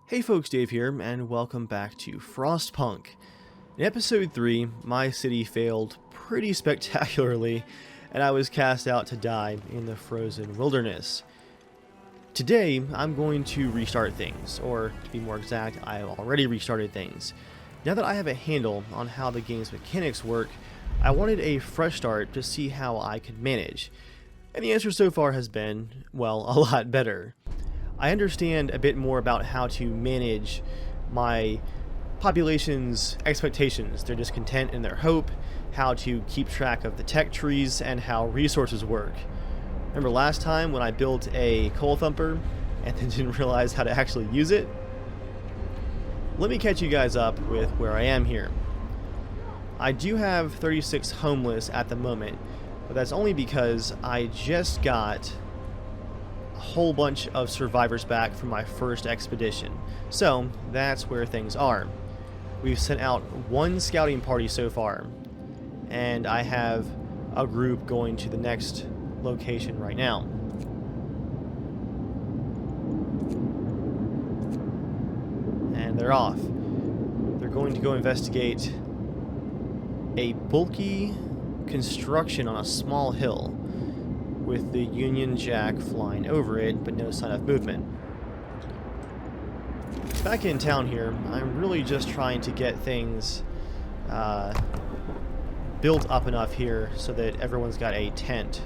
Hey folks, Dave here, and welcome back to Frostpunk. In episode 3, my city failed pretty spectacularly, and I was cast out to die in the frozen wilderness. Today, I'm going to restart things, or to be more exact, I have already restarted things. Now that I have a handle on how the game's mechanics work, I wanted a fresh start to see how I could manage. And the answer so far has been, well, a lot better. I understand a bit more about how to manage my population's expectations, their discontent and their hope, how to keep track of the tech trees, and how resources work. Remember last time when I built a coal thumper and then didn't realize how to actually use it? Let me catch you guys up with where I am here. I do have 36 homeless at the moment, but that's only because I just got a whole bunch of survivors back from my first expedition. So that's where things are. We've sent out one scouting party so far, and I have a group going to the next location right now. And they're off. They're going to go investigate a bulky construction on a small hill with the Union Jack flying over it, but no sign of movement. Back in town here, I'm really just trying to get things built up enough here so that everyone's got a tent.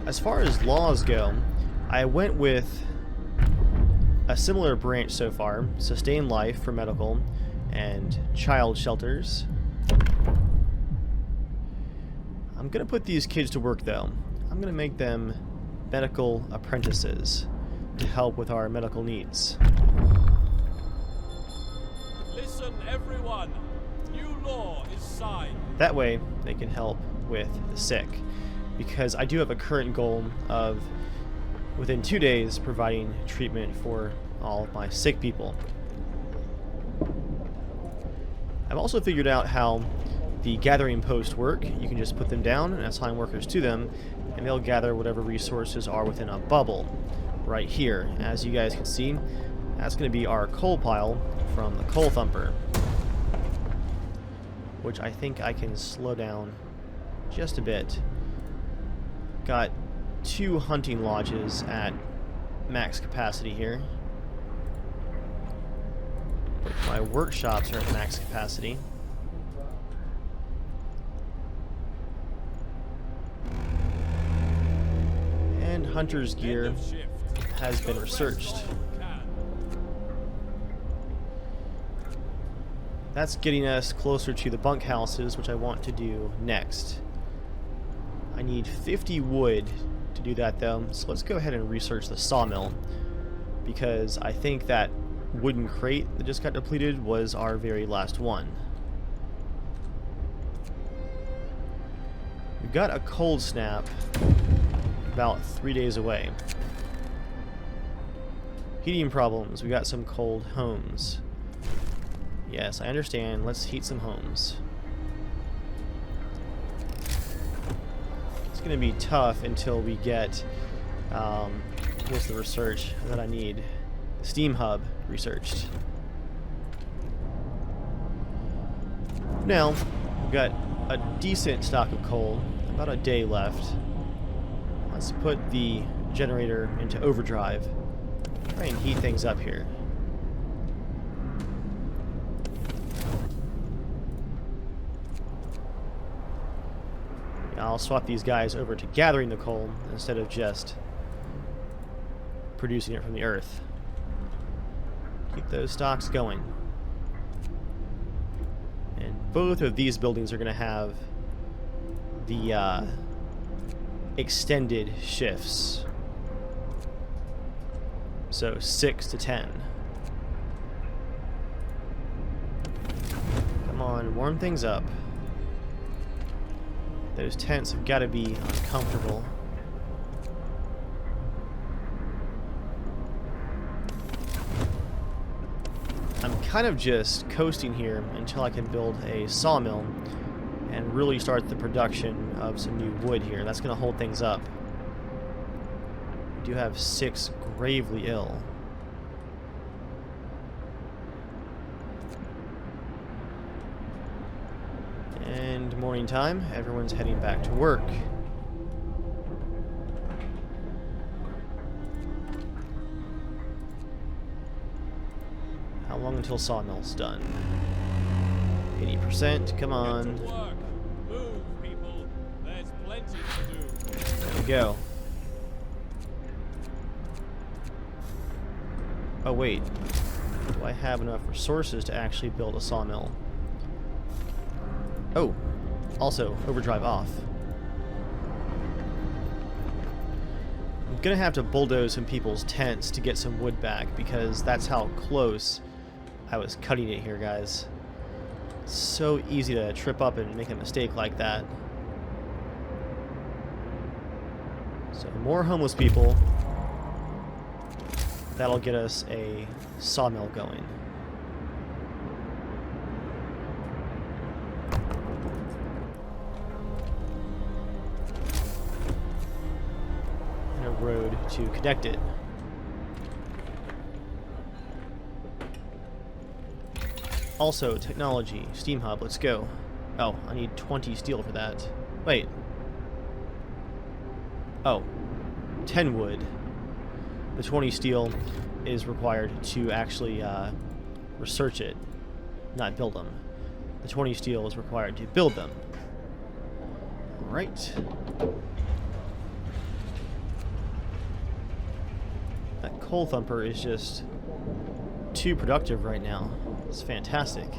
As far as laws go, I went with a similar branch so far: sustain life for medical and child shelters. I'm going to put these kids to work though. I'm going to make them medical apprentices to help with our medical needs. Listen everyone, new law is signed. That way they can help with the sick, because I do have a current goal of within 2 days providing treatment for all of my sick people. I've also figured out how the gathering posts work. You can just put them down and assign workers to them, and they'll gather whatever resources are within a bubble right here. As you guys can see, that's going to be our coal pile from the coal thumper, which I think I can slow down just a bit. Got 2 hunting lodges at max capacity here. But my workshops are at max capacity. And hunter's gear has been researched. That's getting us closer to the bunkhouses, which I want to do next. I need 50 wood to do that though, so let's go ahead and research the sawmill, because I think that wooden crate that just got depleted was our very last one. We've got a cold snap about 3 days away. Heating problems. We got some cold homes. Yes, I understand. Let's heat some homes. It's going to be tough until we get what's the research that I need? Steam hub researched. Now, we've got a decent stock of coal, about a day left. Let's put the generator into overdrive. Try and heat things up here. I'll swap these guys over to gathering the coal instead of just producing it from the earth. Keep those stocks going. And both of these buildings are going to have the extended shifts. So 6 to 10. Come on, warm things up. Those tents have got to be uncomfortable. I'm kind of just coasting here until I can build a sawmill and really start the production of some new wood here. That's going to hold things up. We do have 6 gravely ill. And morning time, everyone's heading back to work. How long until sawmill's done? 80%, come on. Get to work. Move, people. There's plenty to do. There we go. Oh wait, do I have enough resources to actually build a sawmill? Oh, also, overdrive off. I'm gonna have to bulldoze some people's tents to get some wood back, because that's how close I was cutting it here, guys. It's so easy to trip up and make a mistake like that. So more homeless people. That'll get us a sawmill going. And a road to connect it. Also, technology, Steam Hub, let's go. Oh, I need 20 steel for that. Wait. Oh, 10 wood. The 20 steel is required to actually research it, not build them. The 20 steel is required to build them. Alright. That coal thumper is just too productive right now. It's fantastic.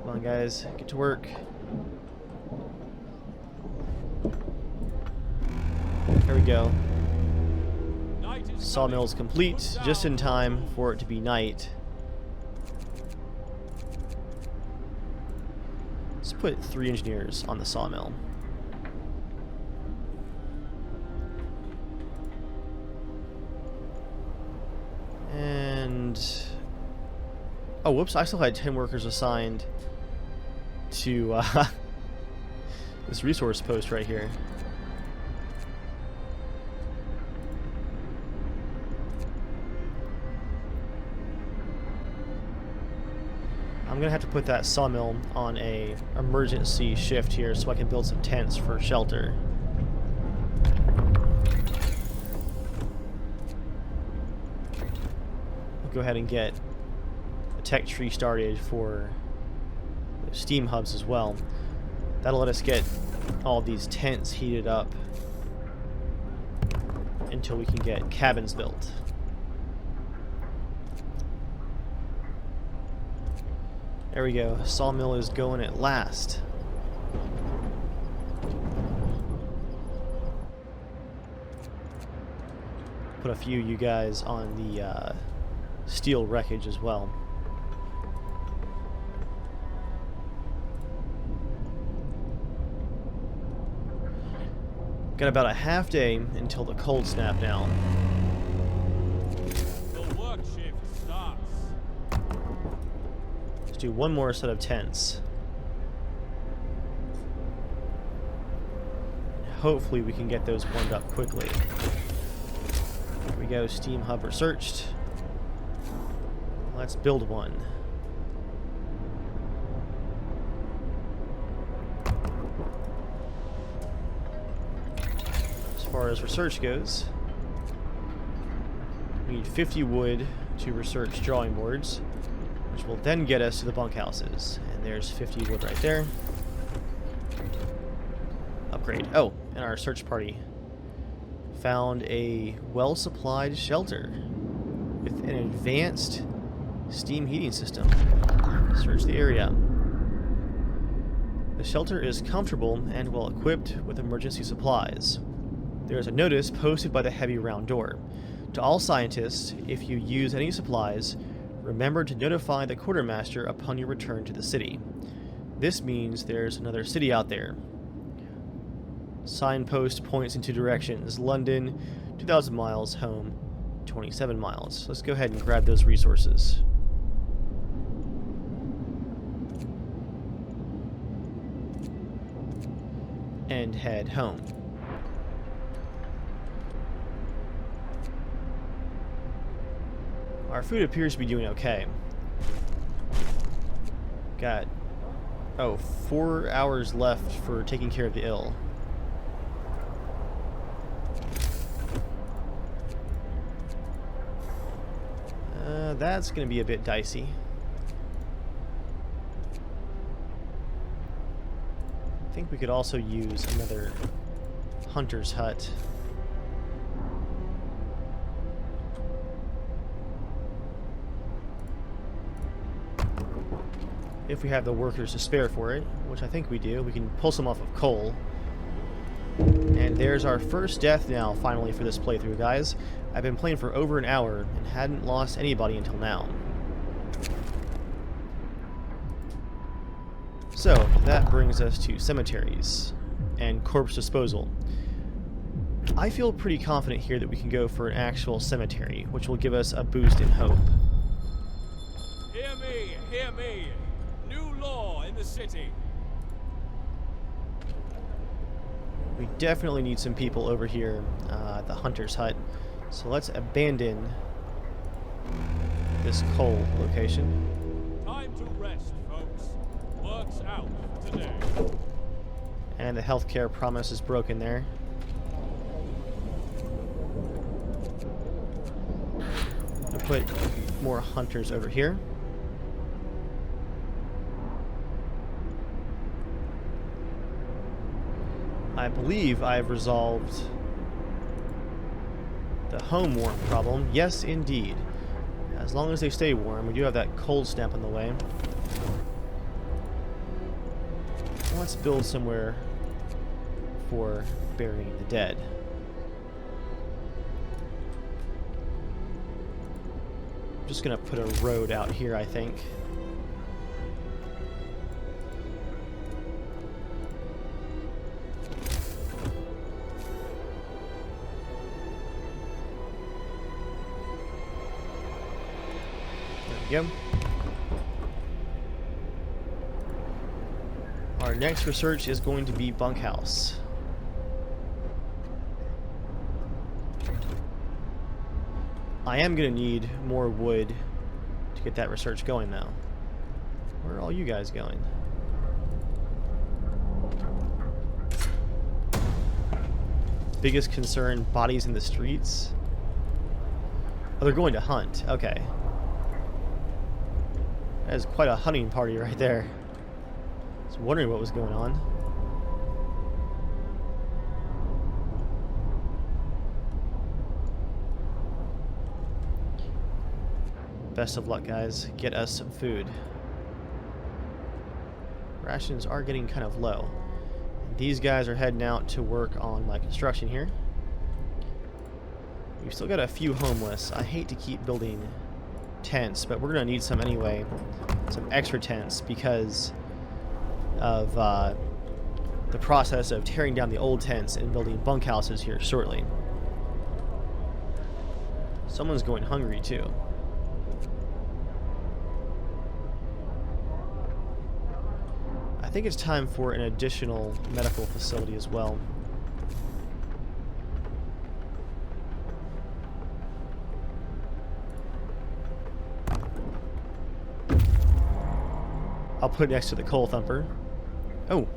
Come on, guys, get to work. There we go. Sawmill's complete, just in time for it to be night. Let's put 3 engineers on the sawmill. And... oh, whoops, I still had 10 workers assigned to this resource post right here. I'm gonna have to put that sawmill on a emergency shift here so I can build some tents for shelter. We'll go ahead and get a tech tree started for the steam hubs as well. That'll let us get all of these tents heated up until we can get cabins built. There we go. Sawmill is going at last. Put a few of you guys on the steel wreckage as well. Got about a half day until the cold snap now. Do one more set of tents. Hopefully we can get those warmed up quickly. Here we go, Steam Hub researched. Let's build one. As far as research goes, we need 50 wood to research drawing boards, which will then get us to the bunkhouses. And there's 50 wood right there. Upgrade. Oh, and our search party found a well-supplied shelter with an advanced steam heating system. Search the area. The shelter is comfortable and well equipped with emergency supplies. There is a notice posted by the heavy round door. To all scientists, if you use any supplies, remember to notify the quartermaster upon your return to the city. This means there's another city out there. Signpost points in 2 directions. London, 2,000 miles. Home, 27 miles. Let's go ahead and grab those resources. And head home. Our food appears to be doing okay. Got, 4 hours left for taking care of the ill. That's going to be a bit dicey. I think we could also use another hunter's hut. If we have the workers to spare for it, which I think we do, we can pull some off of coal. And there's our first death now, finally, for this playthrough, guys. I've been playing for over an hour and hadn't lost anybody until now. So, that brings us to cemeteries and corpse disposal. I feel pretty confident here that we can go for an actual cemetery, which will give us a boost in hope. Hear me, hear me. New law in the city. We definitely need some people over here at the hunter's hut. So let's abandon this coal location. Time to rest, folks. Work's out for today. And the healthcare promise is broken there. I'll put more hunters over here. I believe I've resolved the home warmth problem. Yes, indeed. As long as they stay warm. We do have that cold snap on the way. Let's build somewhere for burying the dead. I'm just gonna put a road out here, I think. There we go. Our next research is going to be bunkhouse. I am going to need more wood to get that research going, though. Where are all you guys going? Biggest concern, bodies in the streets? Oh, they're going to hunt. Okay. That is quite a hunting party right there. I was wondering what was going on. Best of luck, guys. Get us some food. Rations are getting kind of low. These guys are heading out to work on my construction here. We've still got a few homeless. I hate to keep building tents, but we're going to need some anyway. Some extra tents because of the process of tearing down the old tents and building bunkhouses here shortly. Someone's going hungry too. I think it's time for an additional medical facility as well. I'll put it next to the coal thumper. Oh,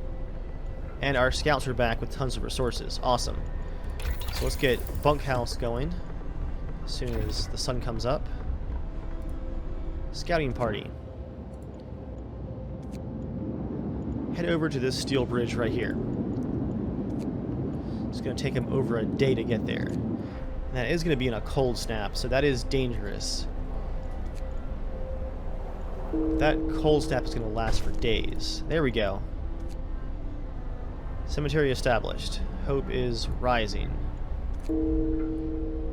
and our scouts are back with tons of resources. Awesome. So let's get bunkhouse going as soon as the sun comes up. Scouting party. Head over to this steel bridge right here. It's going to take them over a day to get there. And that is going to be in a cold snap, so that is dangerous. That cold snap is going to last for days. There we go. Cemetery established. Hope is rising. Ooh,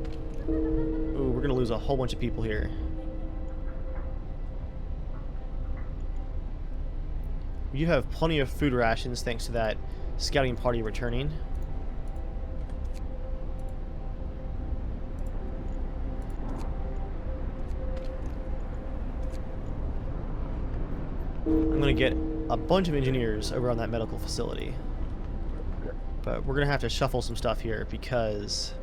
we're going to lose a whole bunch of people here. You have plenty of food rations thanks to that scouting party returning. I'm going to get a bunch of engineers over on that medical facility. But we're going to have to shuffle some stuff here because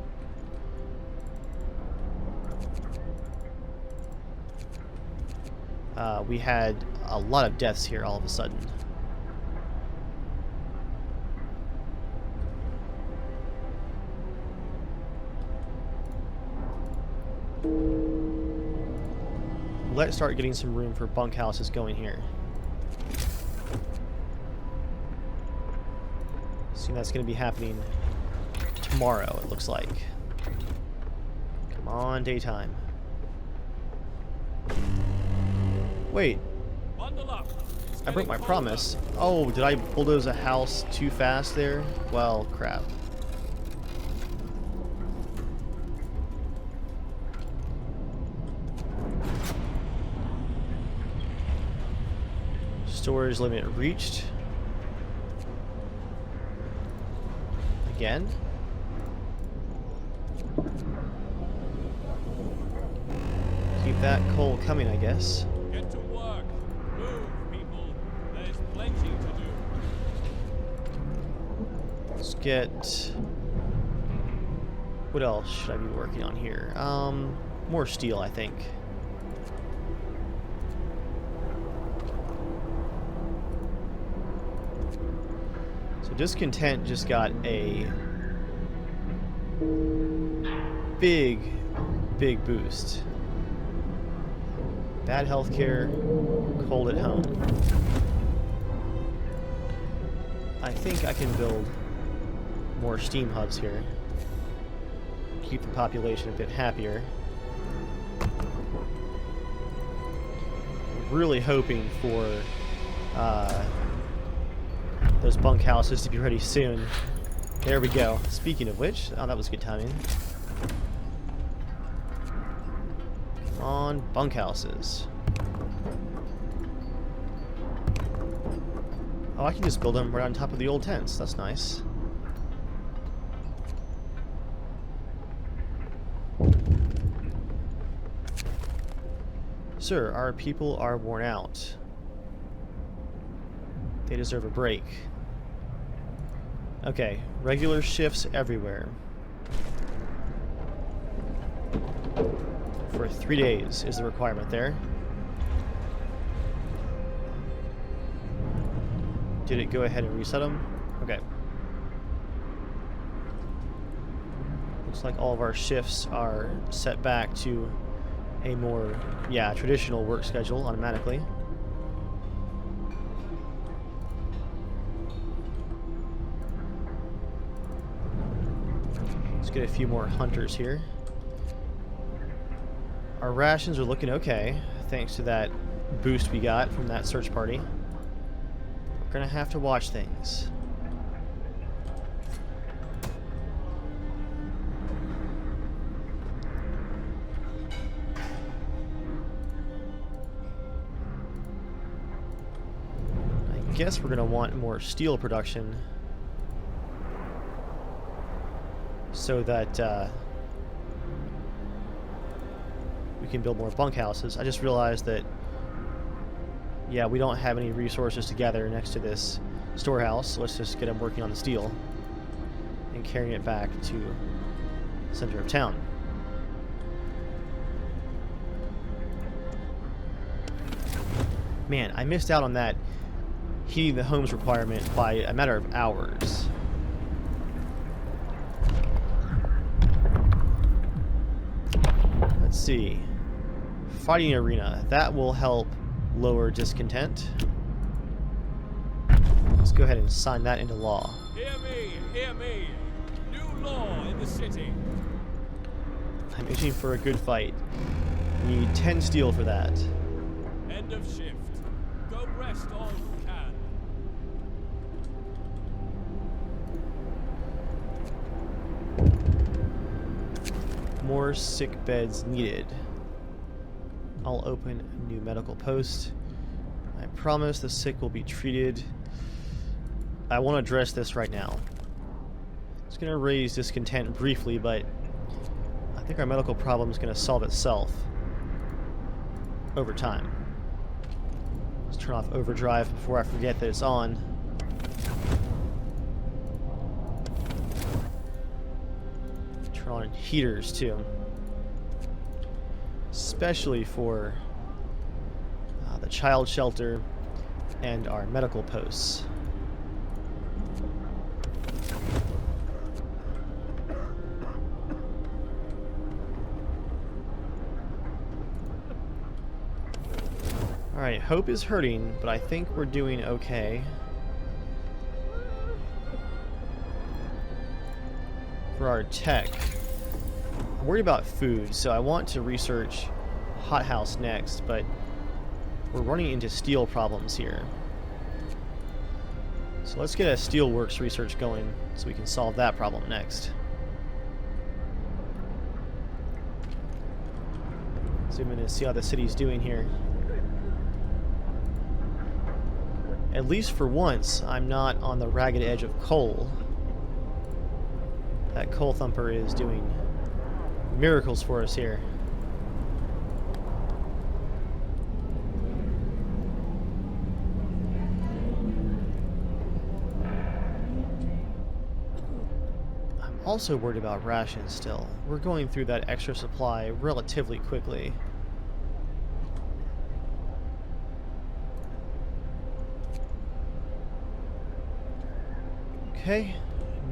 we had a lot of deaths here all of a sudden. Let's start getting some room for bunkhouses going here. See, that's going to be happening tomorrow, it looks like. Come on, daytime. Wait. Bundle up. I broke my promise. Oh, did I bulldoze a house too fast there? Well, crap. Storage limit reached. Again. Keep that coal coming, I guess. Get to work. Move, people. There's plenty to do. Let's get... What else should I be working on here? More steel, I think. So Discontent just got a big boost. Bad healthcare, cold at home. I think I can build more steam hubs here. Keep the population a bit happier. Really hoping for those bunkhouses to be ready soon. There we go. Speaking of which, oh, that was good timing. Come on, bunkhouses. Oh, I can just build them right on top of the old tents. That's nice. Sir, our people are worn out. They deserve a break. Okay, regular shifts everywhere. For 3 days is the requirement there. Did it go ahead and reset them? Okay. Looks like all of our shifts are set back to a more, traditional work schedule automatically. Let's get a few more hunters here. Our rations are looking okay, thanks to that boost we got from that search party. We're gonna have to watch things. I guess we're gonna want more steel production so that we can build more bunkhouses. I just realized that, we don't have any resources to gather next to this storehouse, so let's just get them working on the steel and carrying it back to the center of town. Man, I missed out on that heating the homes requirement by a matter of hours. Let's see. Fighting arena. That will help lower discontent. Let's go ahead and sign that into law. Hear me, hear me. New law in the city. I'm itching for a good fight. We need 10 steel for that. End of shift. Go rest all who can. More sick beds needed. I'll open a new medical post. I promise the sick will be treated. I want to address this right now. It's going to raise discontent briefly, but I think our medical problem is going to solve itself over time. Let's turn off overdrive before I forget that it's on. Turn on heaters too. Especially for the child shelter, and our medical posts. Alright, hope is hurting, but I think we're doing okay. For our tech, I'm worried about food, so I want to research hothouse next, but we're running into steel problems here. So let's get a steelworks research going so we can solve that problem next. Zoom in and see how the city's doing here. At least for once, I'm not on the ragged edge of coal. That coal thumper is doing miracles for us here. I'm also worried about rations still. We're going through that extra supply relatively quickly. Okay,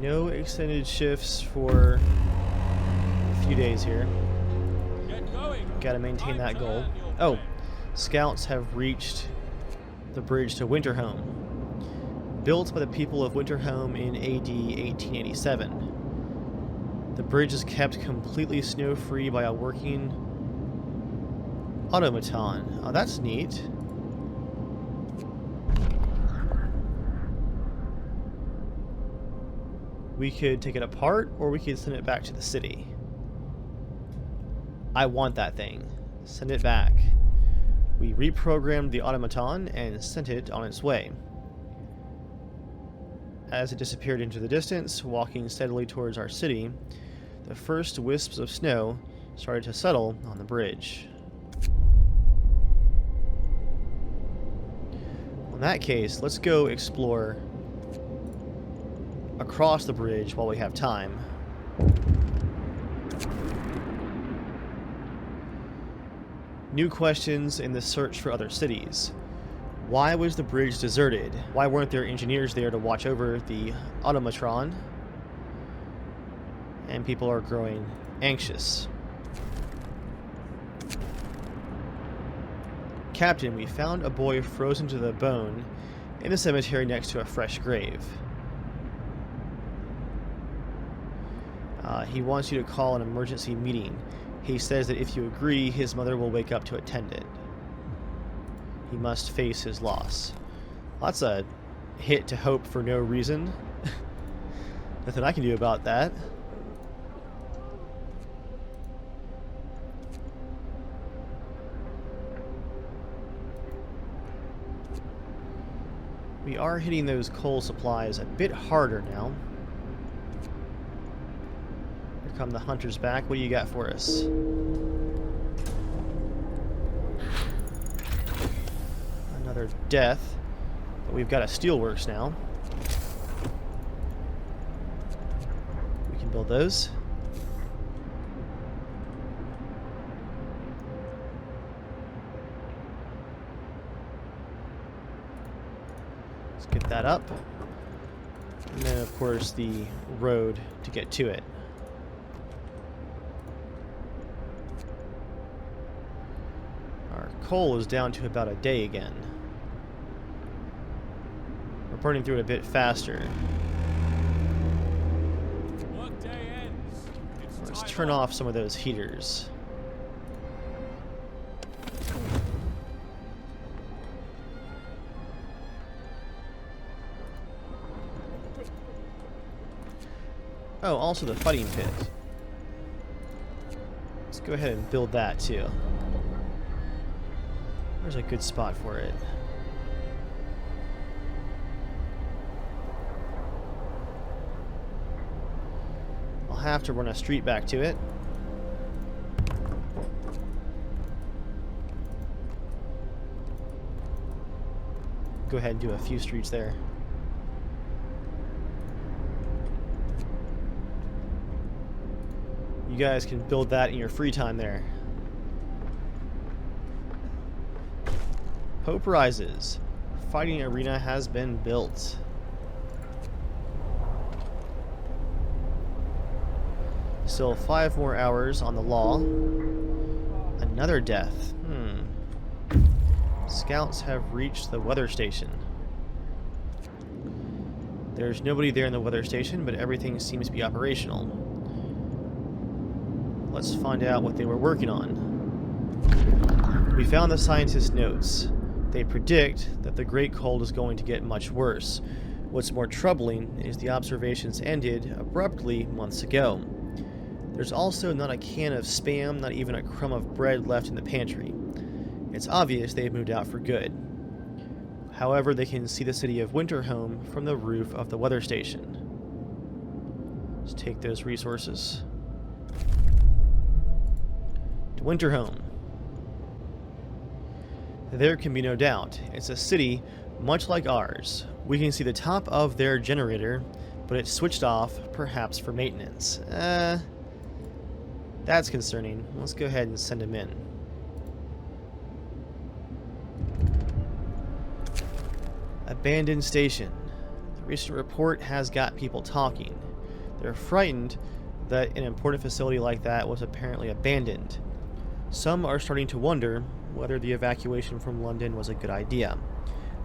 no extended shifts for a few days here. Gotta maintain that goal. Oh, scouts have reached the bridge to Winterhome. Built by the people of Winterhome in AD 1887. The bridge is kept completely snow-free by a working automaton. Oh, that's neat. We could take it apart, or we could send it back to the city. I want that thing. Send it back. We reprogrammed the automaton and sent it on its way. As it disappeared into the distance, walking steadily towards our city, the first wisps of snow started to settle on the bridge. In that case, let's go explore across the bridge while we have time. New questions in the search for other cities. Why was the bridge deserted? Why weren't there engineers there to watch over the automatron? And people are growing anxious. Captain, we found a boy frozen to the bone in a cemetery next to a fresh grave. He wants you to call an emergency meeting. He says that if you agree, his mother will wake up to attend it. He must face his loss. Well, that's a hit to hope for no reason. Nothing I can do about that. We are hitting those coal supplies a bit harder now. Here come the hunters back. What do you got for us? Another death. But we've got a steelworks now. We can build those. Let's get that up. And then, of course, the road to get to it. Our coal is down to about a day again. We're burning through it a bit faster. Workday ends. Let's turn off some of those heaters. Oh, also the fighting pit. Let's go ahead and build that too. Where's a good spot for it? I'll have to run a street back to it. Go ahead and do a few streets there. You guys can build that in your free time there. Hope rises. Fighting arena has been built. Still 5 more hours on the law. Another death. Scouts have reached the weather station. There's nobody there in the weather station, but everything seems to be operational. Let's find out what they were working on. We found the scientists' notes. They predict that the Great Cold is going to get much worse. What's more troubling is the observations ended abruptly months ago. There's also not a can of Spam, not even a crumb of bread left in the pantry. It's obvious they've moved out for good. However, they can see the city of Winterhome from the roof of the weather station. Let's take those resources. To Winterhome. There can be no doubt. It's a city much like ours. We can see the top of their generator, but it's switched off, perhaps for maintenance. That's concerning. Let's go ahead and send him in. Abandoned station. The recent report has got people talking. They're frightened that an important facility like that was apparently abandoned. Some are starting to wonder whether the evacuation from London was a good idea.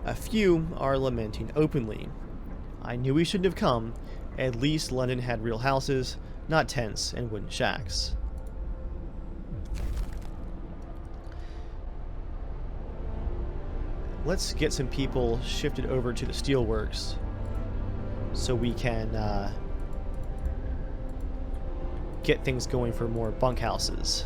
A few are lamenting openly. I knew we shouldn't have come. At least London had real houses, not tents and wooden shacks. Let's get some people shifted over to the steelworks so we can get things going for more bunkhouses.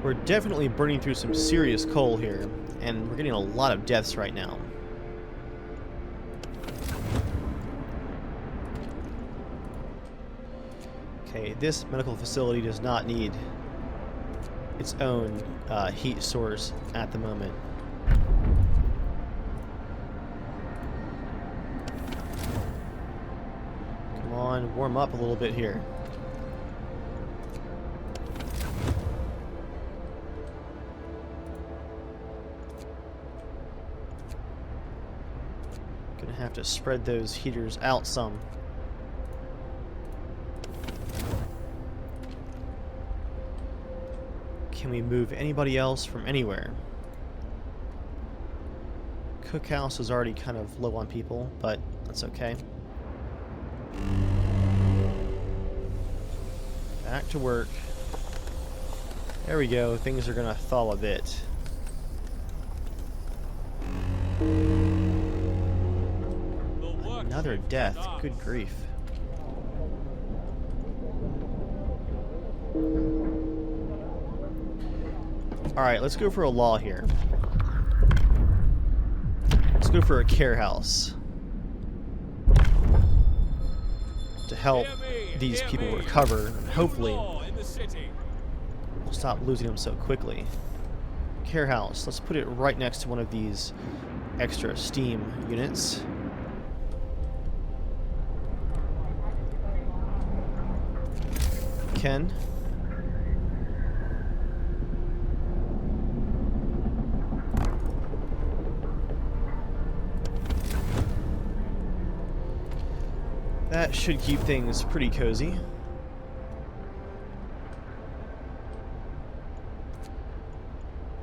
We're definitely burning through some serious coal here, and we're getting a lot of deaths right now. Okay, this medical facility does not need its own heat source at the moment. Come on, warm up a little bit here. Gonna have to spread those heaters out some. Can we move anybody else from anywhere? Cookhouse is already kind of low on people, but that's okay. Back to work. There we go. Things are gonna thaw a bit. Another death. Good grief. Alright, let's go for a law here. Let's go for a care house. To help these people recover, and hopefully we'll stop losing them so quickly. Care house, let's put it right next to one of these extra steam units. Ken. That should keep things pretty cozy.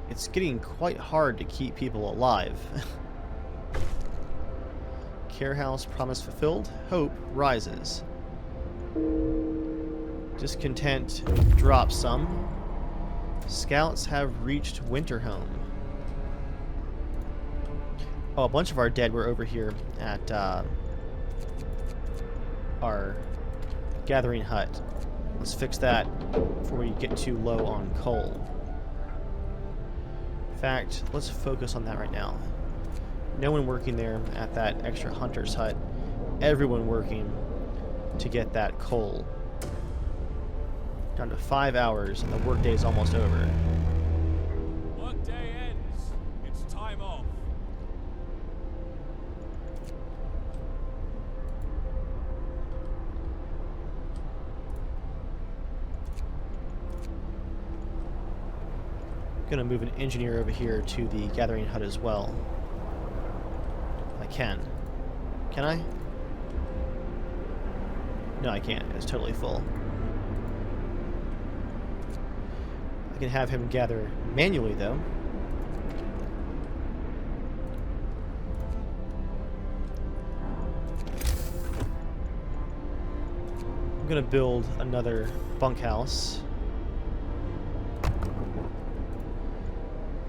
It's getting quite hard to keep people alive. Care house promise fulfilled. Hope rises. Discontent drops some. Scouts have reached Winterhome. Oh, a bunch of our dead were over here at our gathering hut. Let's fix that before we get too low on coal. In fact, let's focus on that right now. No one working there at that extra hunter's hut. Everyone working to get that coal. Down to 5 hours and the workday is almost over. Workday ends. It's time off. Gonna move an engineer over here to the gathering hut as well. I can. Can I? No, I can't. It's totally full. I can have him gather manually, though. I'm gonna build another bunkhouse.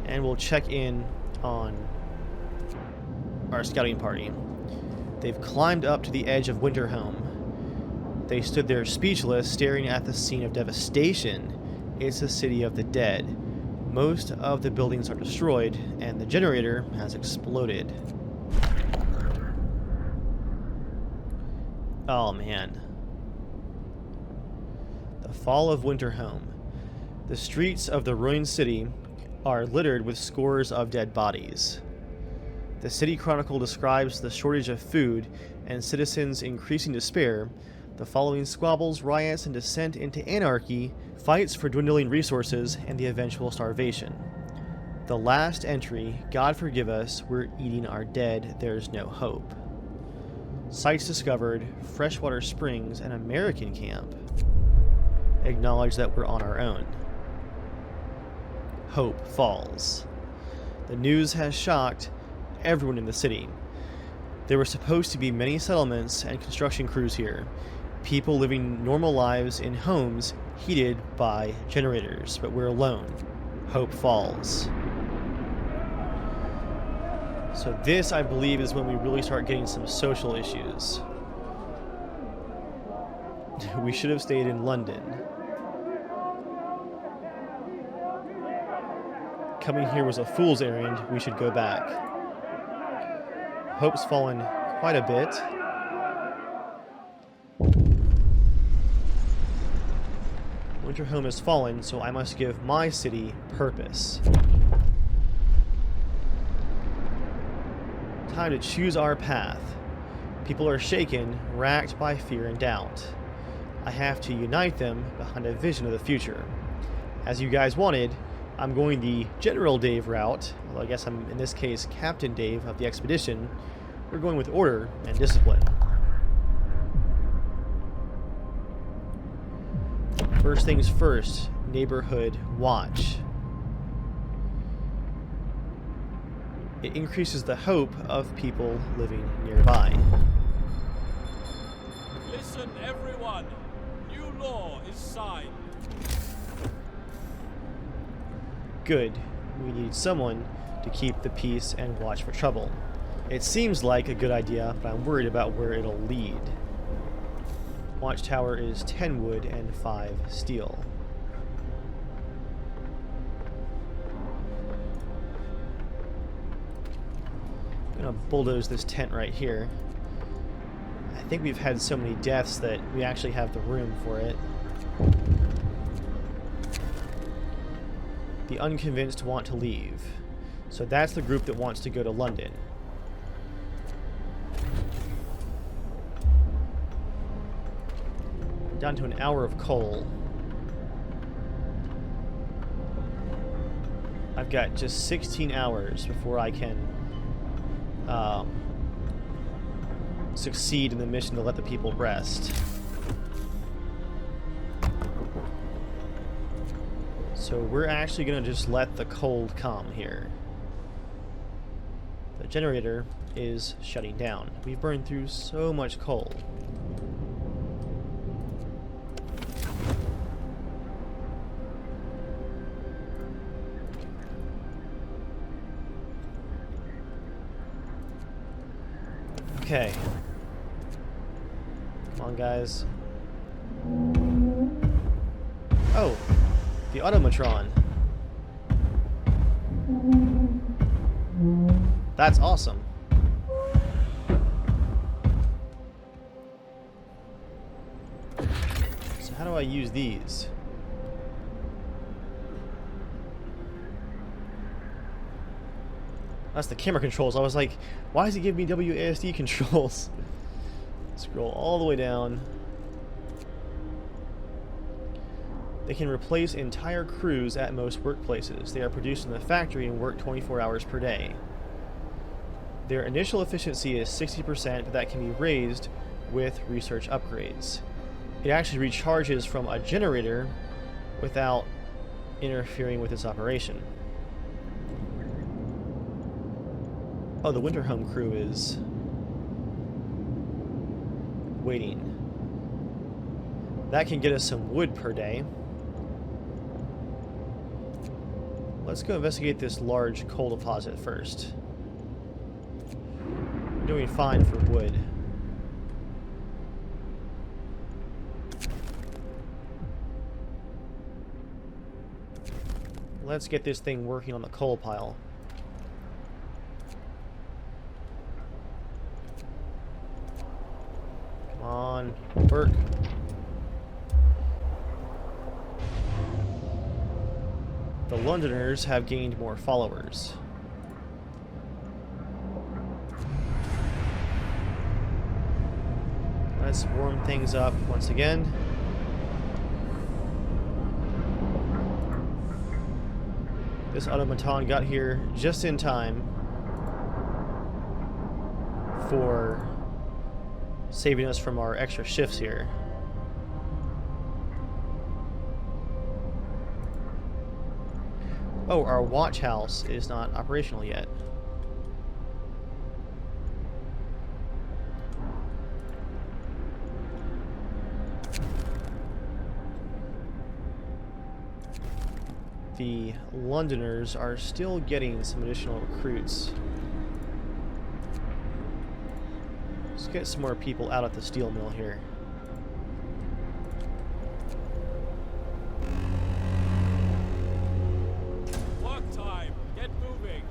And we'll check in on our scouting party. They've climbed up to the edge of Winterhome. They stood there speechless, staring at the scene of devastation. It's a city of the dead. Most of the buildings are destroyed, and the generator has exploded. Oh man. The fall of Winterhome. The streets of the ruined city are littered with scores of dead bodies. The City Chronicle describes the shortage of food and citizens' increasing despair. The following squabbles, riots, and descent into anarchy, fights for dwindling resources, and the eventual starvation. The last entry, God forgive us, we're eating our dead, there's no hope. Sites discovered, freshwater springs, an American camp. Acknowledge that we're on our own. Hope falls. The news has shocked everyone in the city. There were supposed to be many settlements and construction crews here, people living normal lives in homes heated by generators, but we're alone. Hope falls. So this, I believe, is when we really start getting some social issues. We should have stayed in London. Coming here was a fool's errand. We should go back. Hope's fallen quite a bit. Winterhome has fallen, so I must give my city purpose. Time to choose our path. People are shaken, racked by fear and doubt. I have to unite them behind a vision of the future. As you guys wanted, I'm going the General Dave route, although I guess I'm, in this case, Captain Dave of the expedition. We're going with order and discipline. First things first, neighborhood watch. It increases the hope of people living nearby. Listen, everyone. New law is signed. Good. We need someone to keep the peace and watch for trouble. It seems like a good idea, but I'm worried about where it'll lead. Watchtower is 10 wood and 5 steel. I'm gonna bulldoze this tent right here. I think we've had so many deaths that we actually have the room for it. The unconvinced want to leave. So that's the group that wants to go to London. Down to an hour of coal. I've got just 16 hours before I can succeed in the mission to let the people rest. So we're actually going to just let the cold come here. The generator is shutting down. We've burned through so much coal. Okay. Come on, guys. Oh, the automatron. That's awesome. So how do I use these? That's the camera controls. I was like, why does it give me WASD controls? Scroll all the way down. They can replace entire crews at most workplaces. They are produced in the factory and work 24 hours per day. Their initial efficiency is 60%, but that can be raised with research upgrades. It actually recharges from a generator without interfering with its operation. Oh, the winter home crew is waiting. That can get us some wood per day. Let's go investigate this large coal deposit first. We're doing fine for wood. Let's get this thing working on the coal pile. Come on, work. The Londoners have gained more followers. Let's warm things up once again. This automaton got here just in time for saving us from our extra shifts here. Oh, our watch house is not operational yet. The Londoners are still getting some additional recruits. Let's get some more people out at the steel mill here. Work time. Get moving.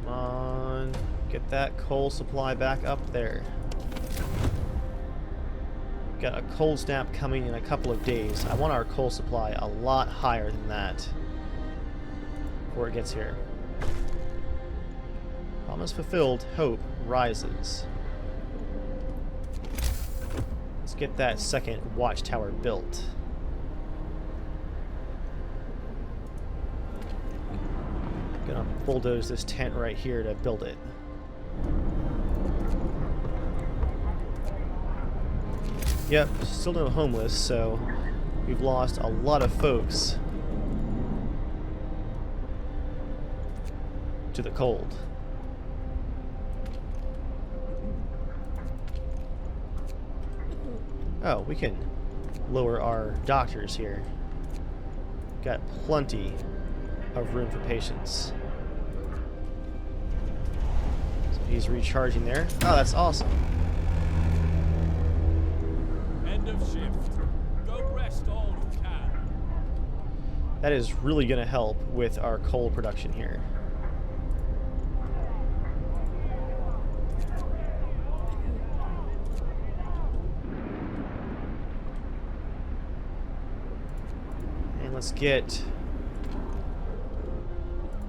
Come on, get that coal supply back up there. Got a cold snap coming in a couple of days. I want our coal supply a lot higher than that before it gets here. Promise fulfilled, hope rises. Let's get that second watchtower built. Gonna bulldoze this tent right here to build it. Yep, still no homeless, so we've lost a lot of folks to the cold. Oh, we can lower our doctors here. Got plenty of room for patients. So he's recharging there. Oh, that's awesome. End of shift. Go rest all who can. That is really going to help with our coal production here. And let's get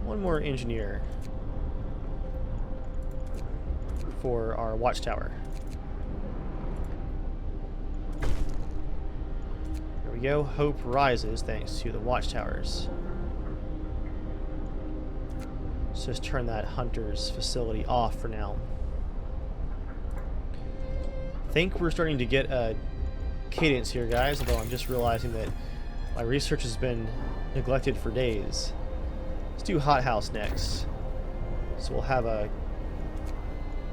one more engineer for our watchtower. There we go. Hope rises thanks to the watchtowers. Let's just turn that hunter's facility off for now. I think we're starting to get a cadence here, guys, although I'm just realizing that my research has been neglected for days. Let's do hothouse next. So we'll have a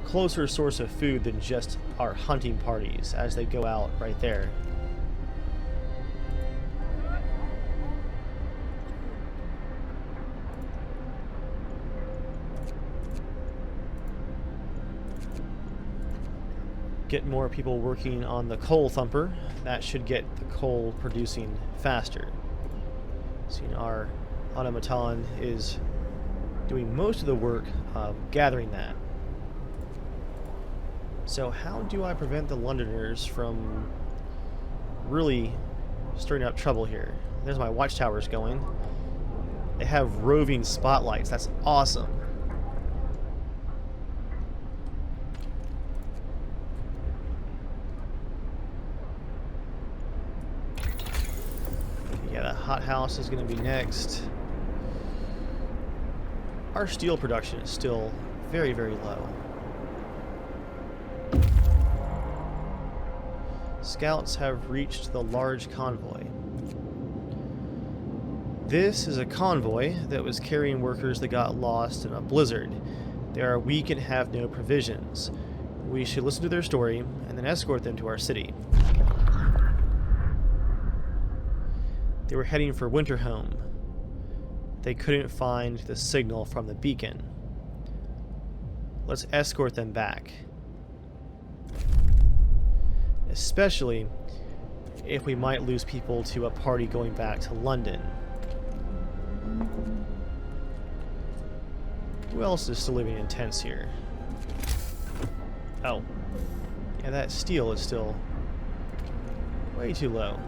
closer source of food than just our hunting parties as they go out right there. Get more people working on the coal thumper. That should get the coal producing faster. So our automaton is doing most of the work of gathering that. So how do I prevent the Londoners from really stirring up trouble here? There's my watchtowers going. They have roving spotlights. That's awesome. house is going to be next. Our steel production is still very, very low. Scouts have reached the large convoy. This is a convoy that was carrying workers that got lost in a blizzard. They are weak and have no provisions. We should listen to their story and then escort them to our city. They were heading for Winterhome. They couldn't find the signal from the beacon. Let's escort them back. Especially if we might lose people to a party going back to London. Who else is still living in tents here? Oh. Yeah, that steel is still way too low.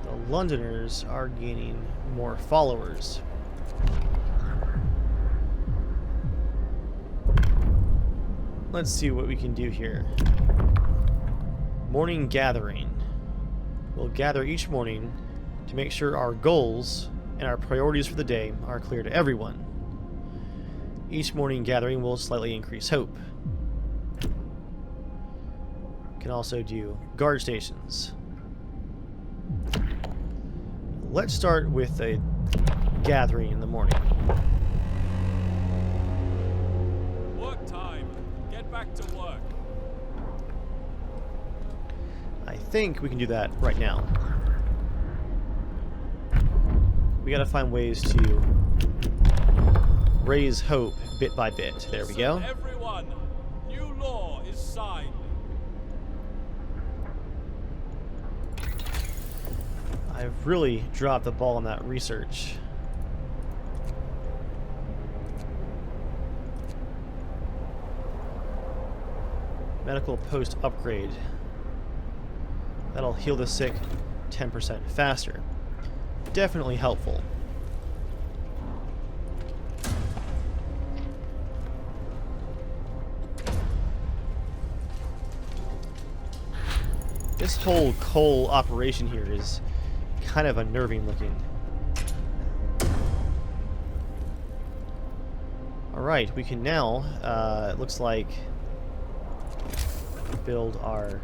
The Londoners are gaining more followers. Let's see what we can do here. Morning gathering. We'll gather each morning to make sure our goals and our priorities for the day are clear to everyone. Each morning gathering will slightly increase hope. Can also do guard stations. Let's start with a gathering in the morning. Work time. Get back to work. I think we can do that right now. We gotta find ways to raise hope bit by bit. There we go. Everyone, new law is signed. I've really dropped the ball on that research. Medical post upgrade. That'll heal the sick 10% faster. Definitely helpful. This whole coal operation here is kind of unnerving looking. Alright, we can now, it looks like, build our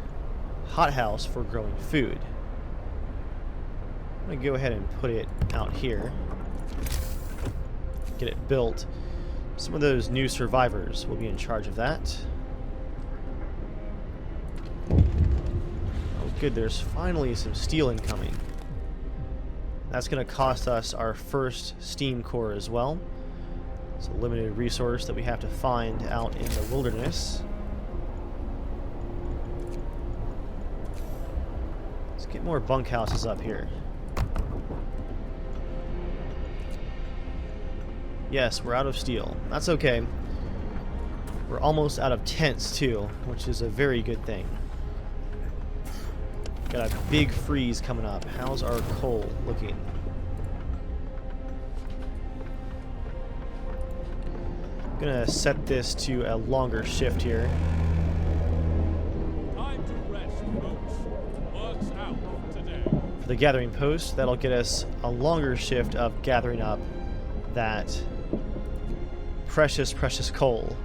hothouse for growing food. I'm going to go ahead and put it out here. Get it built. Some of those new survivors will be in charge of that. Oh good, there's finally some steel incoming. That's going to cost us our first steam core as well. It's a limited resource that we have to find out in the wilderness. Let's get more bunkhouses up here. Yes, we're out of steel. That's okay. We're almost out of tents too, which is a very good thing. Got a big freeze coming up. How's our coal looking? I'm gonna set this to a longer shift here. Time to rest, folks. Work's out today. For the gathering post, that'll get us a longer shift of gathering up that precious, precious coal.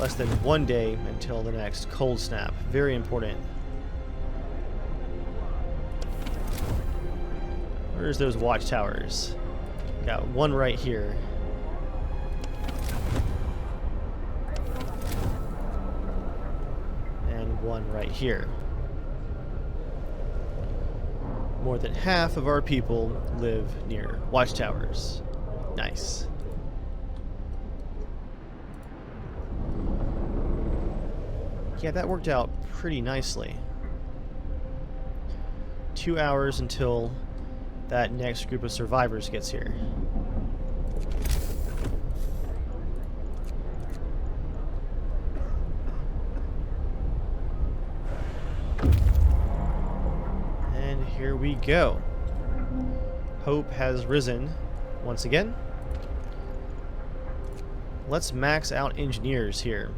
Less than 1 day until the next cold snap. Very important. Where's those watchtowers? Got one right here. And one right here. More than half of our people live near watchtowers. Nice. Yeah, that worked out pretty nicely. 2 hours until that next group of survivors gets here. And here we go. Hope has risen once again. Let's max out engineers here.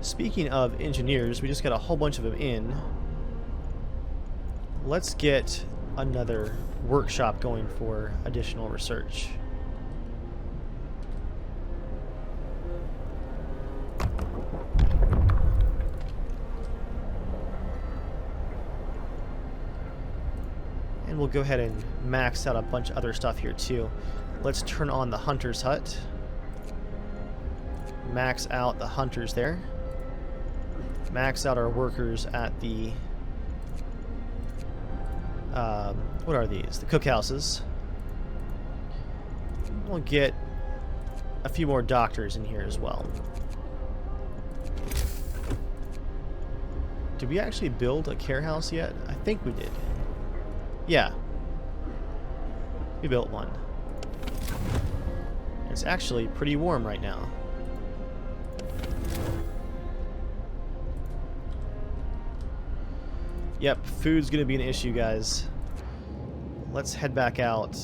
Speaking of engineers, we just got a whole bunch of them in. Let's get another workshop going for additional research. And we'll go ahead and max out a bunch of other stuff here too. Let's turn on the hunter's hut. Max out the hunters there. Max out our workers at the what are these? The cookhouses. We'll get a few more doctors in here as well. Did we actually build a care house yet? I think we did. Yeah. We built one. It's actually pretty warm right now. Yep, food's gonna be an issue, guys. Let's head back out.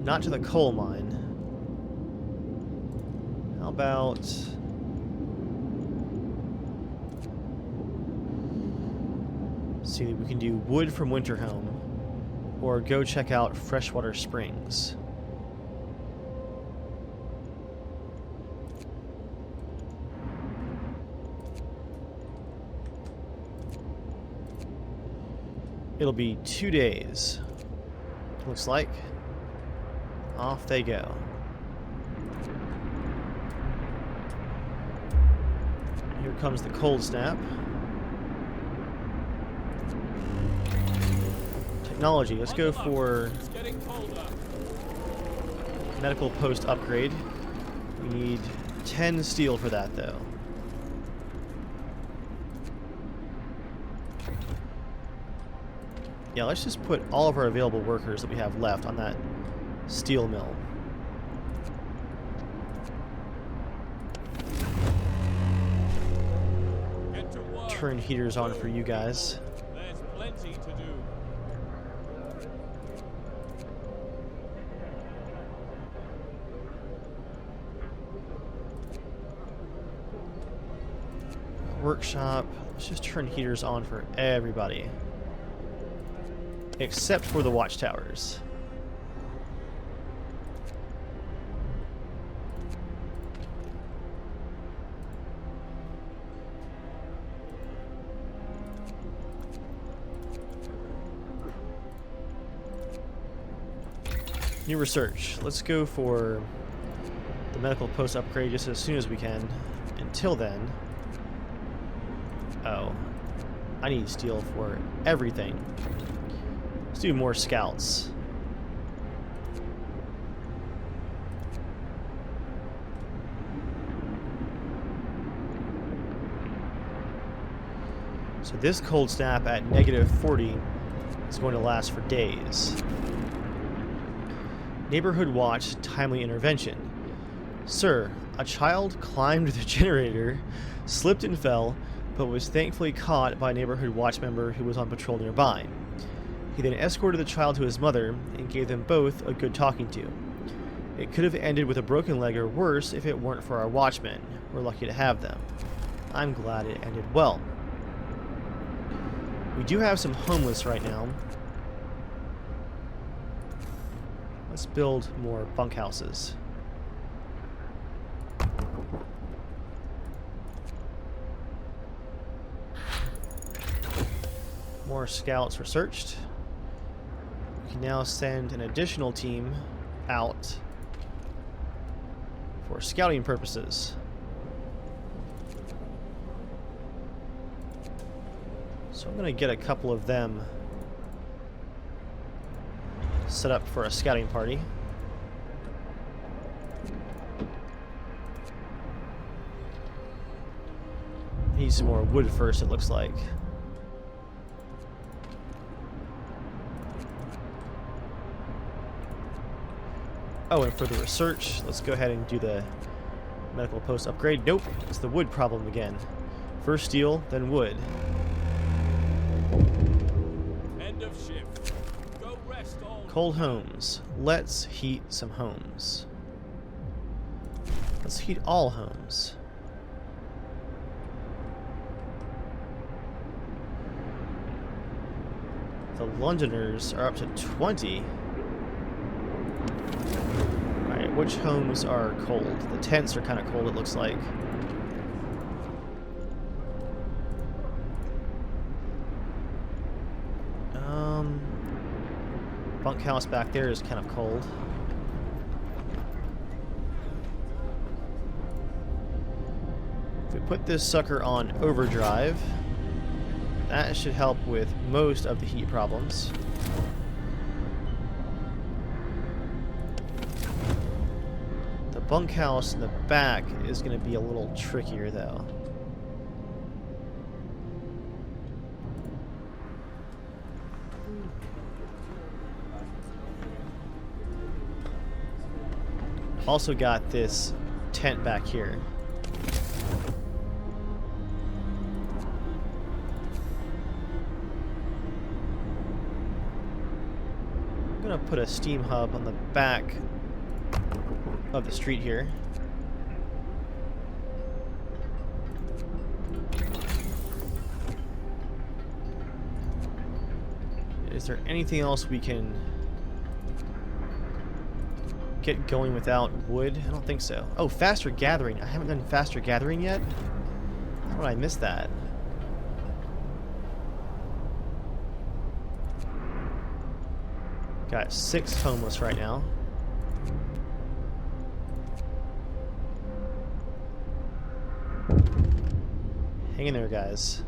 Not to the coal mine. How about... see, we can do wood from Winterhome, or go check out Freshwater Springs. It'll be 2 days. Looks like. Off they go. Here comes the cold snap. Technology. Let's go for medical post upgrade. We need 10 steel for that, though. Yeah, let's just put all of our available workers that we have left on that steel mill. Turn heaters on for you guys. There's plenty to do. Workshop. Let's just turn heaters on for everybody. Except for the watchtowers. New research. Let's go for the medical post upgrade just as soon as we can. Until then... oh. I need steel for everything. Let's do more scouts. So this cold snap at -40 is going to last for days. Neighborhood watch, timely intervention. Sir, a child climbed the generator, slipped and fell, but was thankfully caught by a neighborhood watch member who was on patrol nearby. He then escorted the child to his mother and gave them both a good talking to. It could have ended with a broken leg or worse if it weren't for our watchmen. We're lucky to have them. I'm glad it ended well. We do have some homeless right now. Let's build more bunkhouses. More scouts researched. We can now send an additional team out for scouting purposes. So I'm going to get a couple of them set up for a scouting party. Need some more wood first, it looks like. Oh, and for the research, let's go ahead and do the medical post upgrade. Nope, it's the wood problem again. First steel, then wood. End of shift. Go rest all. Cold homes. Let's heat some homes. Let's heat all homes. The Londoners are up to 20. Alright, which homes are cold? The tents are kind of cold, it looks like. Bunkhouse back there is kind of cold. If we put this sucker on overdrive, that should help with most of the heat problems. The bunkhouse in the back is going to be a little trickier though. Also got this tent back here. I'm gonna put a steam hub on the back of the street here. Is there anything else we can get going without wood? I don't think so. Oh, faster gathering. I haven't done faster gathering yet. How did I miss that? Got 6 homeless right now. Hang in there, guys.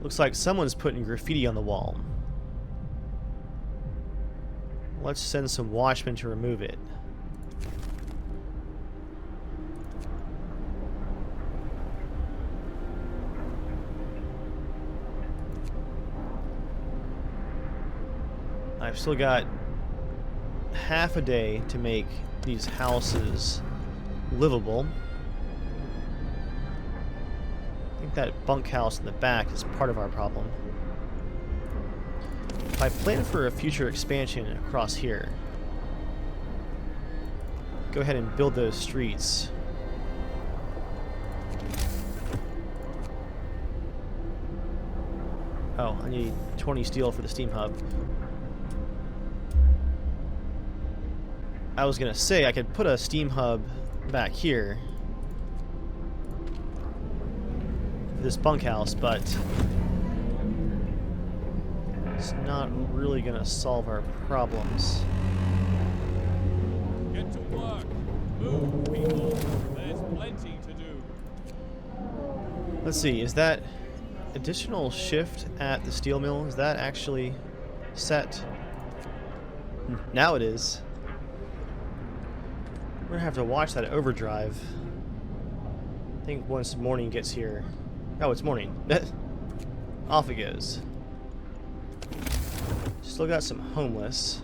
Looks like someone's putting graffiti on the wall. Let's send some watchmen to remove it. I've still got half a day to make these houses livable. I think that bunkhouse in the back is part of our problem. If I plan for a future expansion across here, go ahead and build those streets. Oh, I need 20 steel for the steam hub. I was gonna say I could put a steam hub back here for this bunkhouse, but it's not really gonna solve our problems. Get to work. Move, people. There's plenty to do. Let's see, is that additional shift at the steel mill, is that actually set? Now it is. We're gonna have to watch that overdrive. I think once morning gets here. Oh, it's morning. Off it goes. Still got some homeless.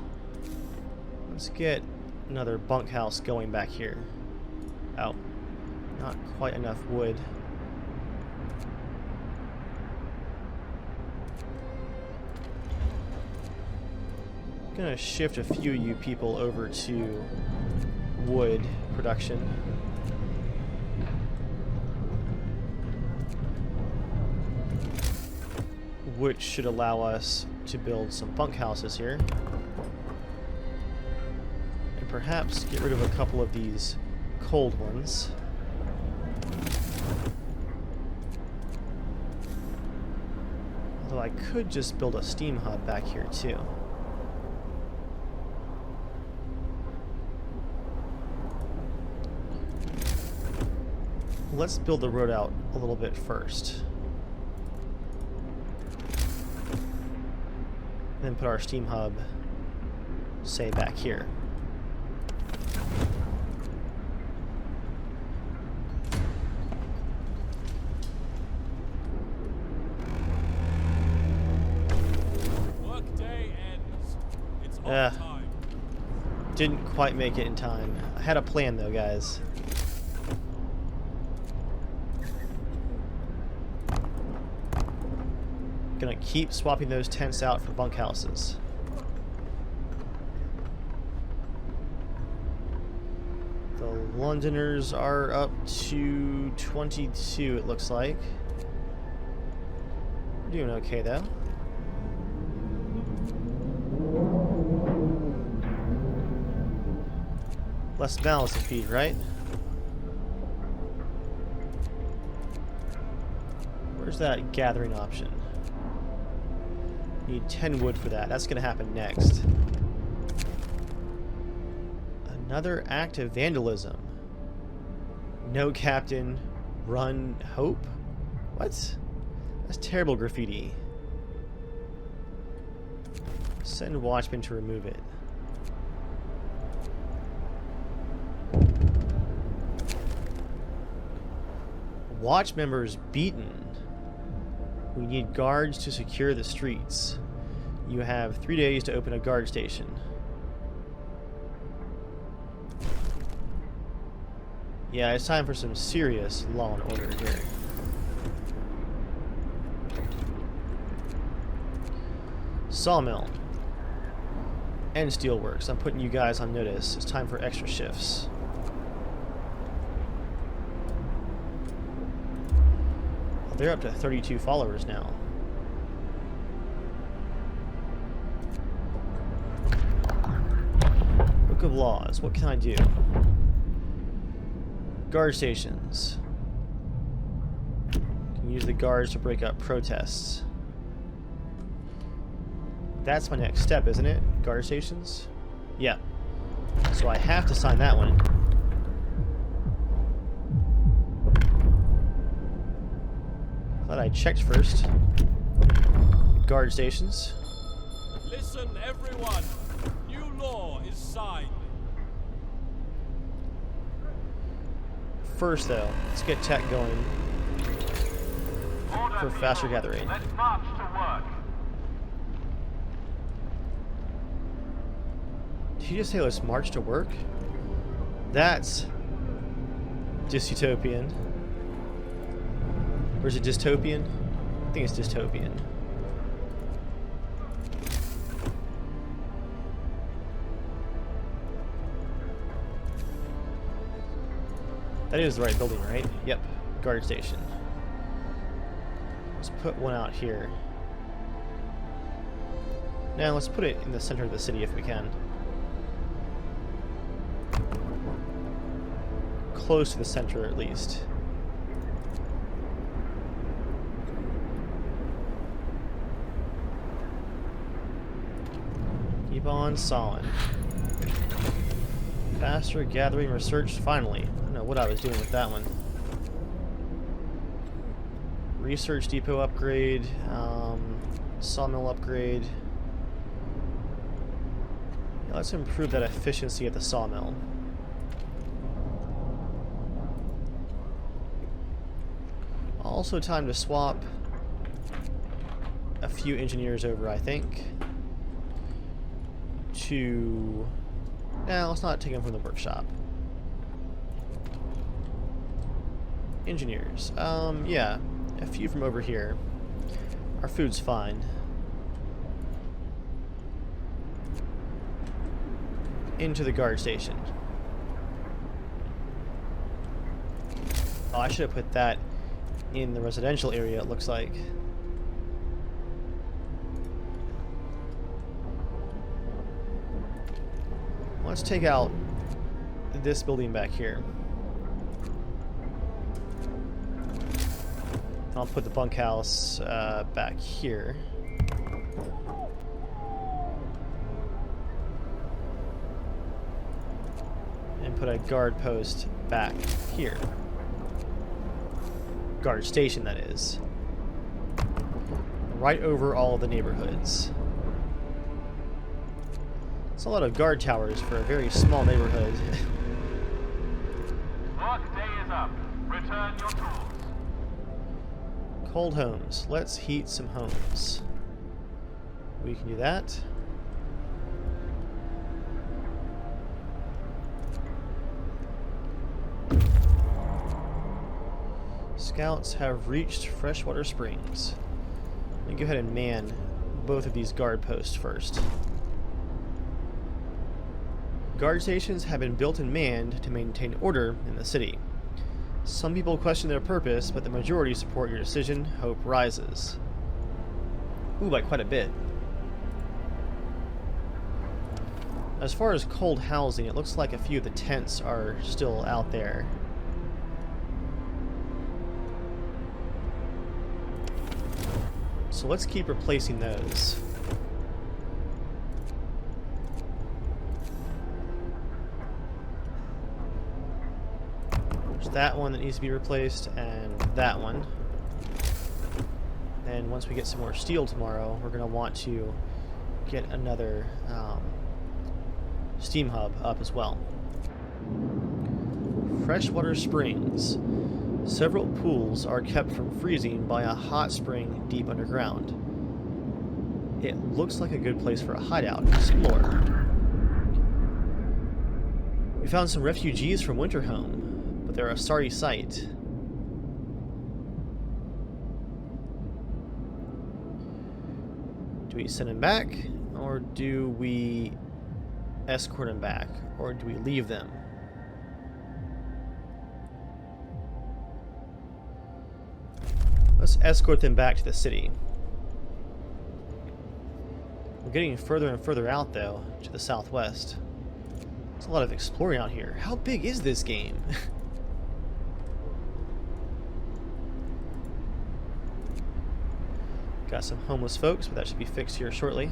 Let's get another bunkhouse going back here. Oh, not quite enough wood. Gonna shift a few of you people over to wood production. Which should allow us to build some bunkhouses here. And perhaps get rid of a couple of these cold ones. Although I could just build a steam hub back here too. Let's build the road out a little bit first. And then put our steam hub, say, back here. Workday ends. It's off time. Didn't quite make it in time. I had a plan though, guys. Gonna keep swapping those tents out for bunkhouses. The Londoners are up to 22, it looks like. We're doing okay, though. Less mouths to feed, right? Where's that gathering option? Need 10 wood for that. That's going to happen next. Another act of vandalism. No captain, run, hope? What? That's terrible graffiti. Send watchmen to remove it. Watch members beaten. We need guards to secure the streets. You have 3 days to open a guard station. Yeah, it's time for some serious law and order here. Sawmill. And steelworks. I'm putting you guys on notice. It's time for extra shifts. They're up to 32 followers now. Book of Laws. What can I do? Guard stations. Can use the guards to break up protests. That's my next step, isn't it? Guard stations? Yeah. So I have to sign that one. Thought I checked first. Guard stations. Listen, everyone. New law is signed. First, though, let's get tech going for faster gathering. Let's march to work. Did he just say let's march to work? That's dystopian. Or is it dystopian? I think it's dystopian. That is the right building, right? Yep. Guard station. Let's put one out here. Now let's put it in the center of the city if we can. Close to the center at least. Keep on sawing. Faster gathering research finally. I don't know what I was doing with that one. Research depot upgrade, sawmill upgrade. Yeah, let's improve that efficiency at the sawmill. Also time to swap a few engineers over, I think. To... Now, let's not take them from the workshop. Engineers. Yeah. A few from over here. Our food's fine. Into the guard station. Oh, I should have put that in the residential area, it looks like. Let's take out this building back here. I'll put the bunkhouse back here. And put a guard post back here. Guard station, that is. Right over all of the neighborhoods. It's a lot of guard towers for a very small neighborhood. Work day is up. Return your tools. Cold homes. Let's heat some homes. We can do that. Scouts have reached freshwater springs. Let me go ahead and man both of these guard posts first. Guard stations have been built and manned to maintain order in the city. Some people question their purpose, but the majority support your decision. Hope rises. Ooh, by quite a bit. As far as cold housing, it looks like a few of the tents are still out there. So let's keep replacing those. There's that one that needs to be replaced, and that one. And once we get some more steel tomorrow, we're going to want to get another steam hub up as well. Freshwater springs. Several pools are kept from freezing by a hot spring deep underground. It looks like a good place for a hideout. Explore. We found some refugees from Winterhome, but they're a sorry sight. Do we send them back, or do we escort them back, or do we leave them? Let's escort them back to the city. We're getting further and further out, though, to the southwest. There's a lot of exploring out here. How big is this game? Got some homeless folks, but that should be fixed here shortly.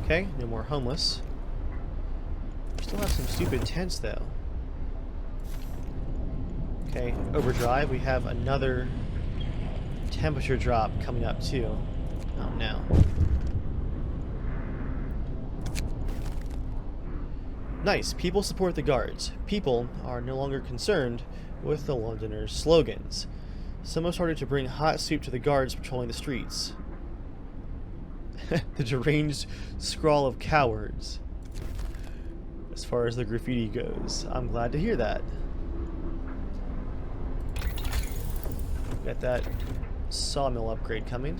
Okay, no more homeless. We still have some stupid tents, though. Okay, overdrive. We have another temperature drop coming up, too. Oh, no. Nice. People support the guards. People are no longer concerned with the Londoners' slogans. Some have started to bring hot soup to the guards patrolling the streets. The deranged scrawl of cowards. As far as the graffiti goes. I'm glad to hear that. Got that sawmill upgrade coming.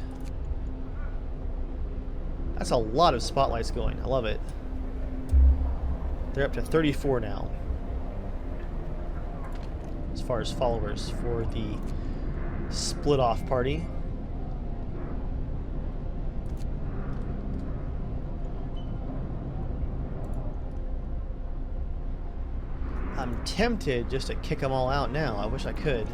That's a lot of spotlights going. I love it. They're up to 34 now. As far as followers for the split off party. I'm tempted just to kick them all out now. I wish I could.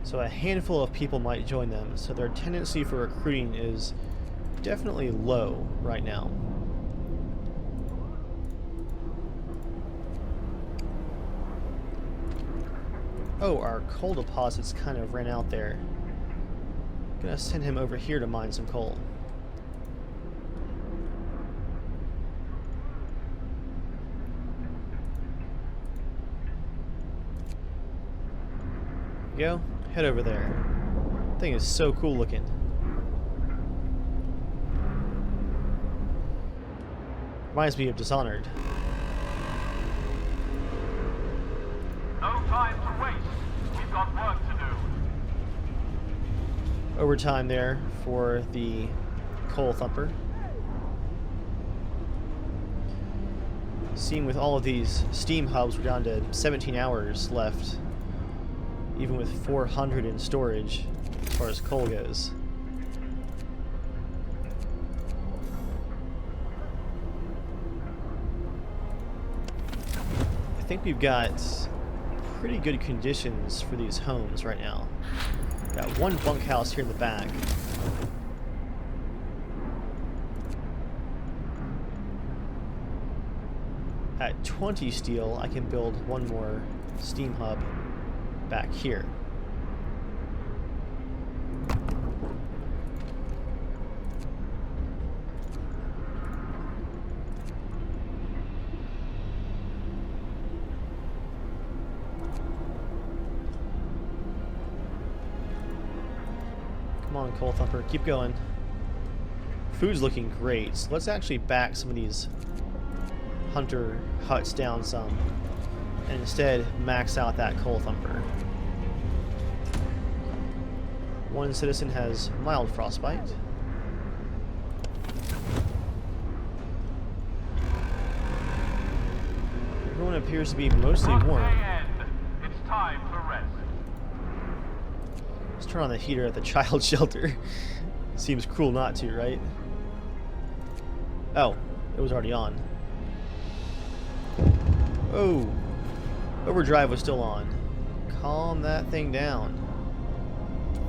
So a handful of people might join them, so their tendency for recruiting is definitely low right now. Oh, our coal deposits kind of ran out there. Gonna send him over here to mine some coal. Go. Head over there. Thing is so cool looking. Reminds me of Dishonored. No time to waste. We've got work to do. Overtime there for the coal thumper. Seeing with all of these steam hubs, we're down to 17 hours left. Even with 400 in storage, as far as coal goes. I think we've got pretty good conditions for these homes right now. Got one bunkhouse here in the back. At 20 steel, I can build one more steam hub back here. Come on, coal thumper, keep going. Food's looking great, so let's actually back some of these hunter huts down some and instead max out that coal thumper. One citizen has mild frostbite. Everyone appears to be mostly warm. It's time for rest. Let's turn on the heater at the child shelter. Seems cruel not to, right? Oh, it was already on. Oh, overdrive was still on. Calm that thing down.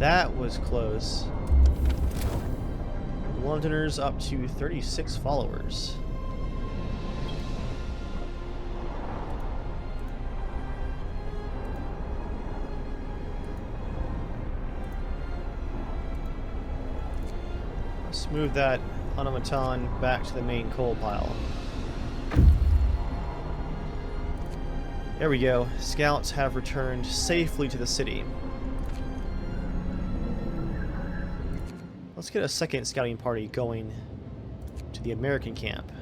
That was close. Londoners up to 36 followers. Let's move that automaton back to the main coal pile. There we go. Scouts have returned safely to the city. Let's get a second scouting party going to the American camp.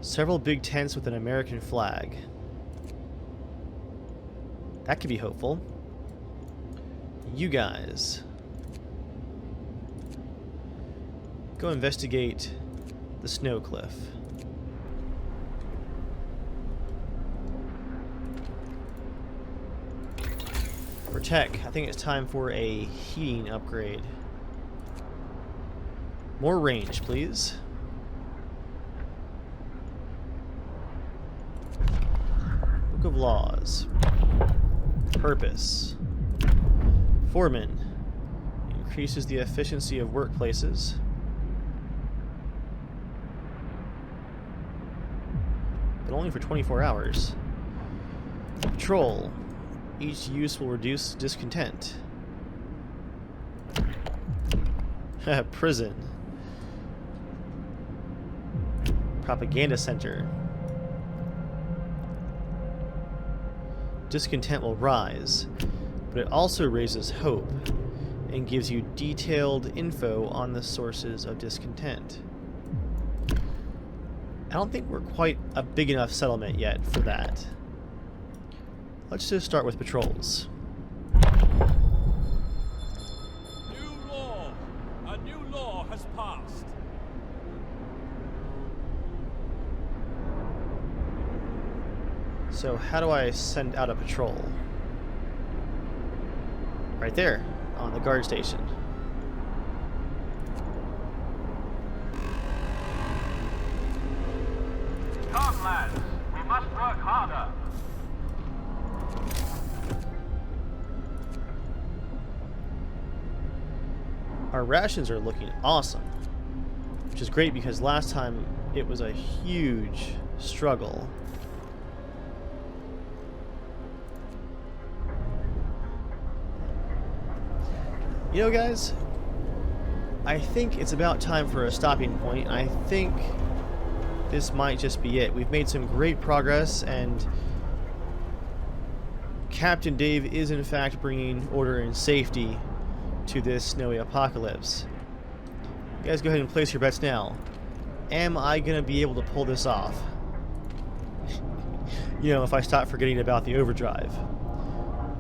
Several big tents with an American flag. That could be hopeful. You guys, go investigate the snow cliff. For tech, I think it's time for a heating upgrade. More range, please. Book of Laws. Purpose. Foreman. Increases the efficiency of workplaces. But only for 24 hours. Patrol. Each use will reduce discontent. Prison. Propaganda center. Discontent will rise, but it also raises hope and gives you detailed info on the sources of discontent. I don't think we're quite a big enough settlement yet for that. Let's just start with patrols. New law! A new law has passed. So how do I send out a patrol? Right there, on the guard station. Come, lads. We must work harder. Our rations are looking awesome, which is great because last time it was a huge struggle. You know, guys, I think it's about time for a stopping point. I think this might just be it. We've made some great progress, and Captain Dave is in fact bringing order and safety to this snowy apocalypse. You guys go ahead and place your bets now. Am I going to be able to pull this off? You know, if I stop forgetting about the overdrive.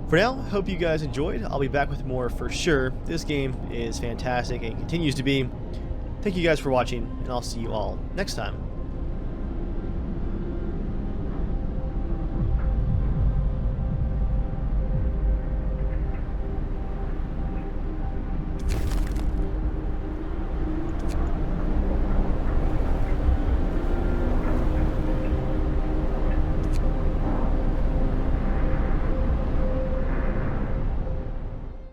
For now, hope you guys enjoyed. I'll be back with more for sure. This game is fantastic and continues to be. Thank you guys for watching, and I'll see you all next time.